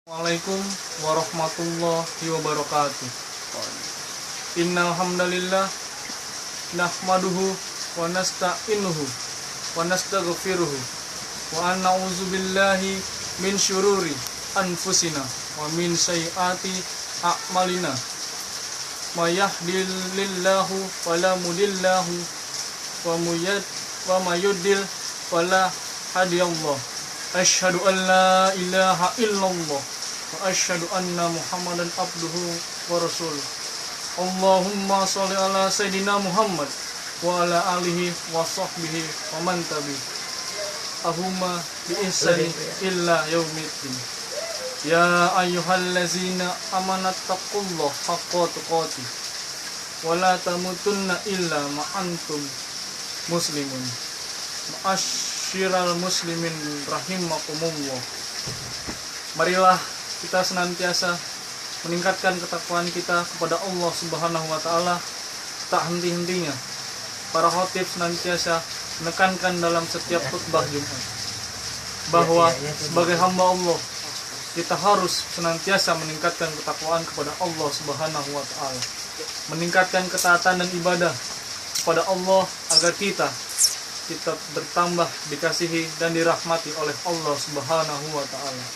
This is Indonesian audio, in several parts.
Assalamualaikum warahmatullahi wabarakatuh. Innal hamdalillah nahmaduhu wa nasta'inuhu wa nastaghfiruhu wa na'udzu billahi min syururi anfusina wa min sayyiati a'malina. May yahdihillahu fala mudhillalahu wa may yudlil fala hadiyallahu. Asyhadu an la ilaha illallah wa asyhadu anna Muhammadan abduhu wa rasuluh. Allahumma sholli ala sayidina Muhammad wa ala alihi wa sahbihi wa man tabi'ahum Allahumma bi ihsani illa yaumiddin. Ya ayyuhallazina amanu taqullaha haqqa tuqatih wa la tamutunna illa ma antum muslimun. Ma'asyiral muslimin rahimakumullah. Marilah kita senantiasa meningkatkan ketakwaan kita kepada Allah Subhanahu wa taala tak henti-hentinya. Para khatib senantiasa menekankan dalam setiap khutbah Jumat bahwa sebagai hamba Allah kita harus senantiasa meningkatkan ketakwaan kepada Allah Subhanahu wa taala, meningkatkan ketaatan dan ibadah kepada Allah agar kita bertambah dikasihi dan dirahmati oleh Allah Subhanahu wa taala.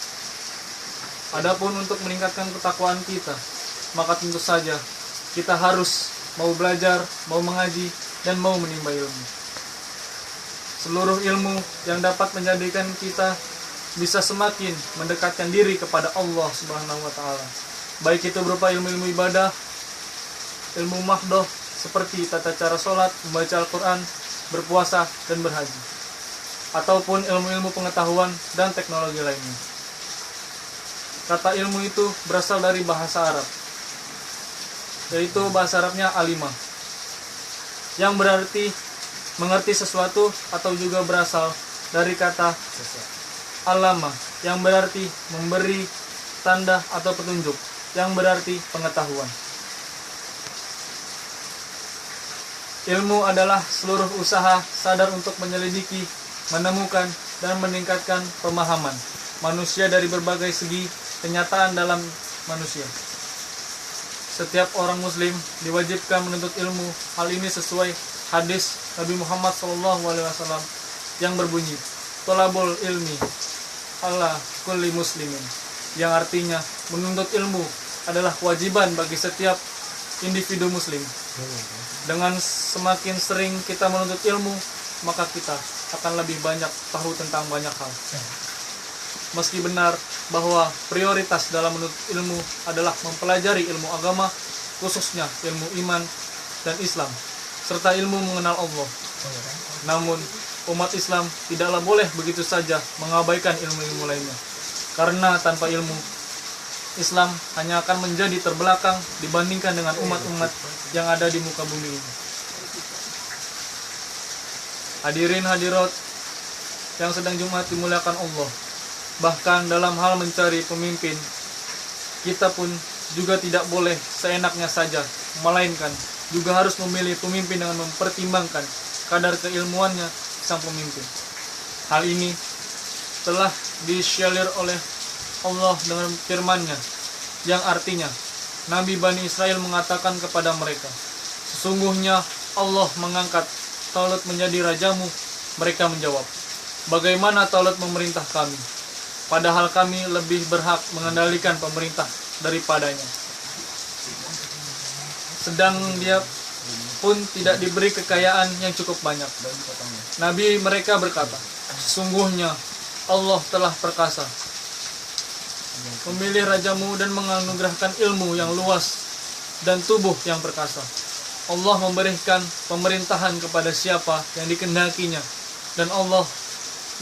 Adapun untuk meningkatkan ketakwaan kita, maka tentu saja kita harus mau belajar, mau mengaji, dan mau menimba ilmu. Seluruh ilmu yang dapat menjadikan kita bisa semakin mendekatkan diri kepada Allah Subhanahu wa taala. Baik itu berupa ilmu-ilmu ibadah, ilmu mahdoh seperti tata cara sholat, membaca Al-Quran, berpuasa, dan berhaji, ataupun ilmu-ilmu pengetahuan dan teknologi lainnya. Kata ilmu itu berasal dari bahasa Arab, yaitu bahasa Arabnya alimah, yang berarti mengerti sesuatu, atau juga berasal dari kata alama, yang berarti memberi tanda atau petunjuk, yang berarti pengetahuan. Ilmu adalah seluruh usaha sadar untuk menyelidiki, menemukan, dan meningkatkan pemahaman manusia dari berbagai segi kenyataan dalam manusia. Setiap orang muslim diwajibkan menuntut ilmu. Hal ini sesuai hadis Nabi Muhammad SAW yang berbunyi, "Thalabul ilmi ala kulli muslimin", yang artinya menuntut ilmu adalah kewajiban bagi setiap individu muslim. Dengan semakin sering kita menuntut ilmu, maka kita akan lebih banyak tahu tentang banyak hal. Meski benar bahwa prioritas dalam menuntut ilmu adalah mempelajari ilmu agama, khususnya ilmu iman dan Islam, serta ilmu mengenal Allah. Namun, umat Islam tidaklah boleh begitu saja mengabaikan ilmu-ilmu lainnya. Karena tanpa ilmu, Islam hanya akan menjadi terbelakang dibandingkan dengan umat-umat yang ada di muka bumi ini. Hadirin hadirat yang sedang Jumat dimuliakan Allah, bahkan dalam hal mencari pemimpin, kita pun juga tidak boleh seenaknya saja, melainkan juga harus memilih pemimpin dengan mempertimbangkan kadar keilmuannya sang pemimpin. Hal ini telah disyalir oleh Allah dengan firman-Nya yang artinya Nabi Bani Israel mengatakan kepada mereka, "Sesungguhnya Allah mengangkat Talut menjadi rajamu." Mereka menjawab, "Bagaimana Talut memerintah kami? Padahal kami lebih berhak mengendalikan pemerintah daripadanya. Sedang dia pun tidak diberi kekayaan yang cukup banyak." Nabi mereka berkata, "Sesungguhnya Allah telah perkasa memilih rajamu dan menganugerahkan ilmu yang luas dan tubuh yang perkasa. Allah memberikan pemerintahan kepada siapa yang dikehendakinya, dan Allah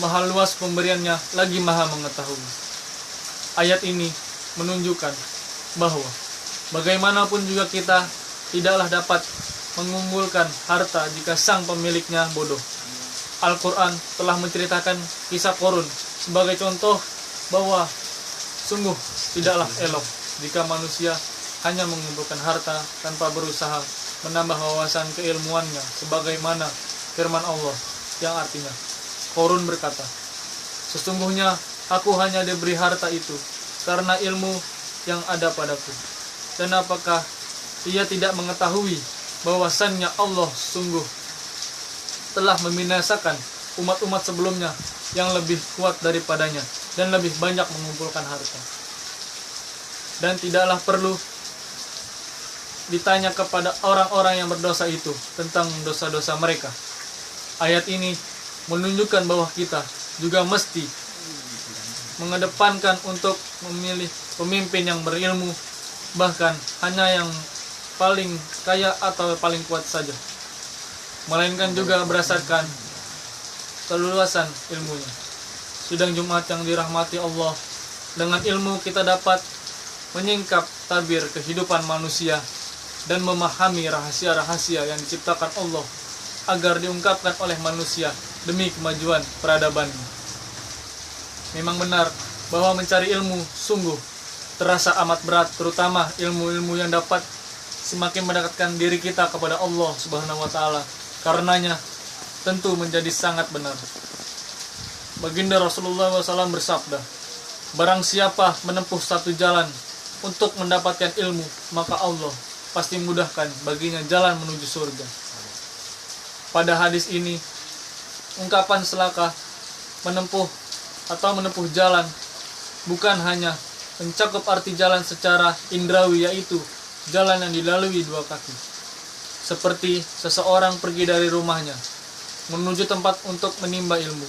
maha luas pemberiannya lagi maha mengetahui." Ayat ini menunjukkan bahwa bagaimanapun juga kita tidaklah dapat mengumpulkan harta jika sang pemiliknya bodoh. Al-Quran telah menceritakan kisah Qarun sebagai contoh bahwa sungguh tidaklah elok jika manusia hanya mengumpulkan harta tanpa berusaha menambah wawasan keilmuannya, sebagaimana firman Allah yang artinya, Qarun berkata, "Sesungguhnya aku hanya diberi harta itu karena ilmu yang ada padaku. Dan apakah ia tidak mengetahui bahwasannya Allah sungguh telah membinasakan umat-umat sebelumnya yang lebih kuat daripadanya dan lebih banyak mengumpulkan harta. Dan tidaklah perlu ditanya kepada orang-orang yang berdosa itu tentang dosa-dosa mereka. Ayat ini menunjukkan bahwa kita juga mesti mengedepankan untuk memilih pemimpin yang berilmu, bahkan hanya yang paling kaya atau paling kuat saja, melainkan juga berdasarkan keluasan ilmunya. Sidang Jumat yang dirahmati Allah, dengan ilmu kita dapat menyingkap tabir kehidupan manusia dan memahami rahasia-rahasia yang diciptakan Allah agar diungkapkan oleh manusia demi kemajuan peradabannya. Memang benar bahwa mencari ilmu sungguh terasa amat berat, terutama ilmu-ilmu yang dapat semakin mendekatkan diri kita kepada Allah Subhanahu wa taala. Karenanya tentu menjadi sangat benar. Baginda Rasulullah SAW bersabda, barang siapa menempuh satu jalan untuk mendapatkan ilmu, maka Allah pasti mudahkan baginya jalan menuju surga. Pada hadis ini, ungkapan selaka menempuh jalan bukan hanya mencakup arti jalan secara indrawi, yaitu jalan yang dilalui dua kaki. Seperti seseorang pergi dari rumahnya menuju tempat untuk menimba ilmu,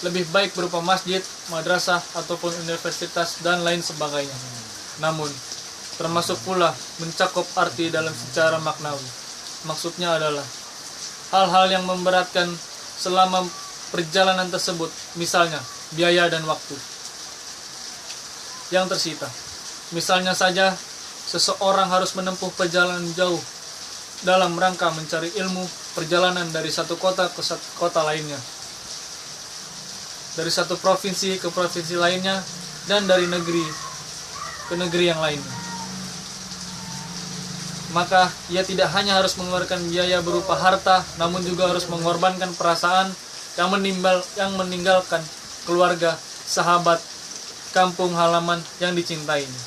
lebih baik berupa masjid, madrasah, ataupun universitas dan lain sebagainya. Namun termasuk pula mencakup arti dalam secara maknawi. Maksudnya adalah hal-hal yang memberatkan selama perjalanan tersebut, misalnya biaya dan waktu yang tersita. Misalnya saja, seseorang harus menempuh perjalanan jauh dalam rangka mencari ilmu, perjalanan dari satu kota ke kota lainnya, dari satu provinsi ke provinsi lainnya, dan dari negeri ke negeri yang lainnya. Maka ia tidak hanya harus mengeluarkan biaya berupa harta, namun juga harus mengorbankan perasaan yang meninggalkan keluarga, sahabat, kampung halaman yang dicintainya.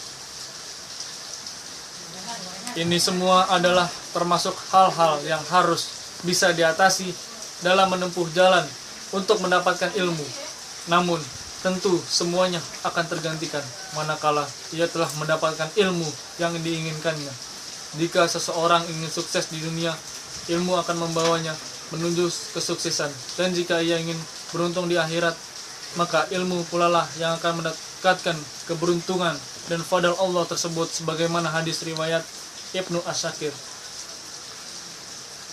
Ini semua adalah termasuk hal-hal yang harus bisa diatasi dalam menempuh jalan untuk mendapatkan ilmu. Namun tentu semuanya akan tergantikan manakala ia telah mendapatkan ilmu yang diinginkannya. Jika seseorang ingin sukses di dunia, ilmu akan membawanya menuju kesuksesan. Dan jika ia ingin beruntung di akhirat, maka ilmu pula lah yang akan mendekatkan keberuntungan dan fadl Allah tersebut, sebagaimana hadis riwayat Ibnu Asyakir.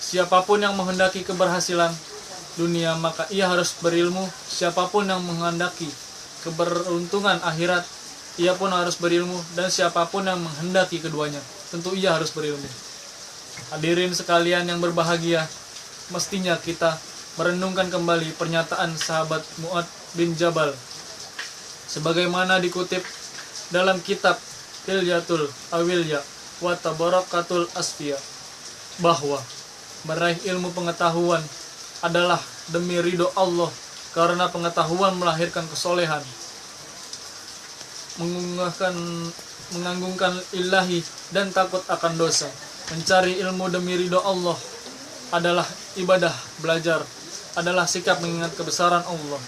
Siapapun yang menghendaki keberhasilan dunia, maka ia harus berilmu. Siapapun yang menghendaki keberuntungan akhirat, ia pun harus berilmu. Dan siapapun yang menghendaki keduanya, tentu ia harus berilmu. Hadirin sekalian yang berbahagia, mestinya kita merenungkan kembali pernyataan sahabat Mu'ad bin Jabal sebagaimana dikutip dalam kitab Hilyatul Awliya wa Tabarakatul Asfiya, bahwa meraih ilmu pengetahuan adalah demi ridho Allah, karena pengetahuan melahirkan kesolehan, menganggungkan ilahi dan takut akan dosa. Mencari ilmu demi ridho Allah adalah ibadah. Belajar adalah sikap mengingat kebesaran Allah,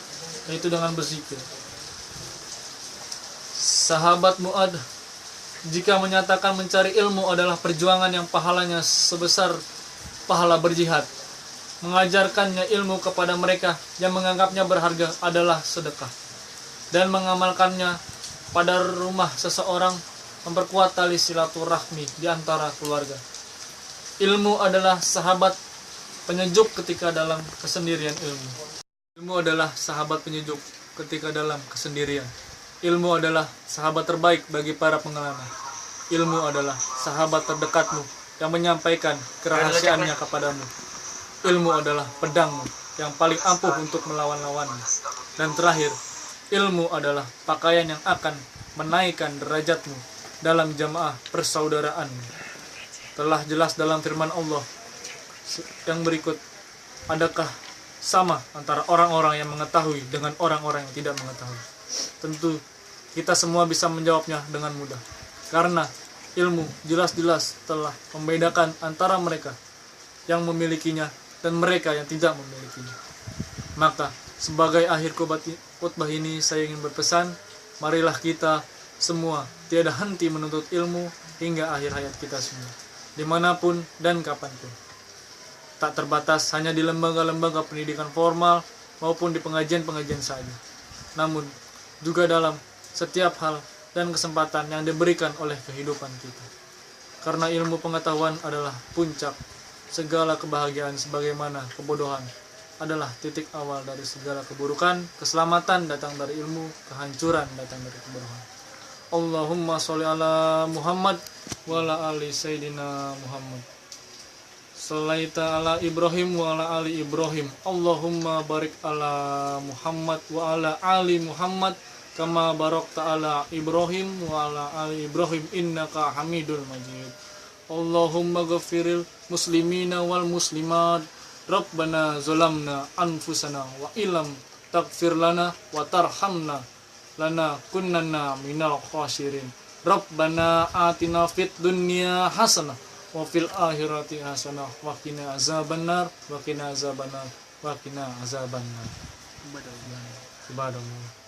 yaitu dengan berzikir. Sahabat Mu'ad jika menyatakan mencari ilmu adalah perjuangan yang pahalanya sebesar pahala berjihad, mengajarkannya ilmu kepada mereka yang menganggapnya berharga adalah sedekah, dan mengamalkannya pada rumah seseorang memperkuat tali silaturahmi di antara keluarga. Ilmu adalah sahabat penyejuk ketika dalam kesendirian. Ilmu adalah sahabat penyejuk ketika dalam kesendirian. Ilmu adalah sahabat terbaik bagi para pengelana. Ilmu adalah sahabat terdekatmu yang menyampaikan kerahasiaannya kepadamu. Ilmu adalah pedangmu yang paling ampuh untuk melawan-lawanmu. Dan terakhir, ilmu adalah pakaian yang akan menaikkan derajatmu dalam jamaah persaudaraan. Telah jelas dalam firman Allah yang berikut, adakah sama antara orang-orang yang mengetahui dengan orang-orang yang tidak mengetahui? Tentu kita semua bisa menjawabnya dengan mudah. Karena ilmu jelas-jelas telah membedakan antara mereka yang memilikinya dan mereka yang tidak memilikinya. Maka sebagai akhir khutbah ini saya ingin berpesan, marilah kita semua tiada henti menuntut ilmu hingga akhir hayat kita semua, dimanapun dan kapanpun. Tak terbatas hanya di lembaga-lembaga pendidikan formal maupun di pengajian-pengajian saja, namun juga dalam setiap hal dan kesempatan yang diberikan oleh kehidupan kita. Karena ilmu pengetahuan adalah puncak segala kebahagiaan, sebagaimana kebodohan adalah titik awal dari segala keburukan. Keselamatan datang dari ilmu, kehancuran datang dari kebodohan. Allahumma sholli ala Muhammad wa ala ali Sayyidina Muhammad. Sholaita ala Ibrahim wa ala ali Ibrahim. Allahumma barik ala Muhammad wa ala ali Muhammad kama barakta ala Ibrahim wa ala ali Ibrahim innaka Hamidul Majid. Allahumma ghafiril muslimina wal muslimat. Rabbana zalamna anfusana wa ilam taghfir lana wa tarhamna lana kunnana minal khasirin. Rabbana atina fid dunya hasanah wa fil akhirati hasanah wa qina azabannar wa qina azabannar wa qina azabannar. Subhanallah.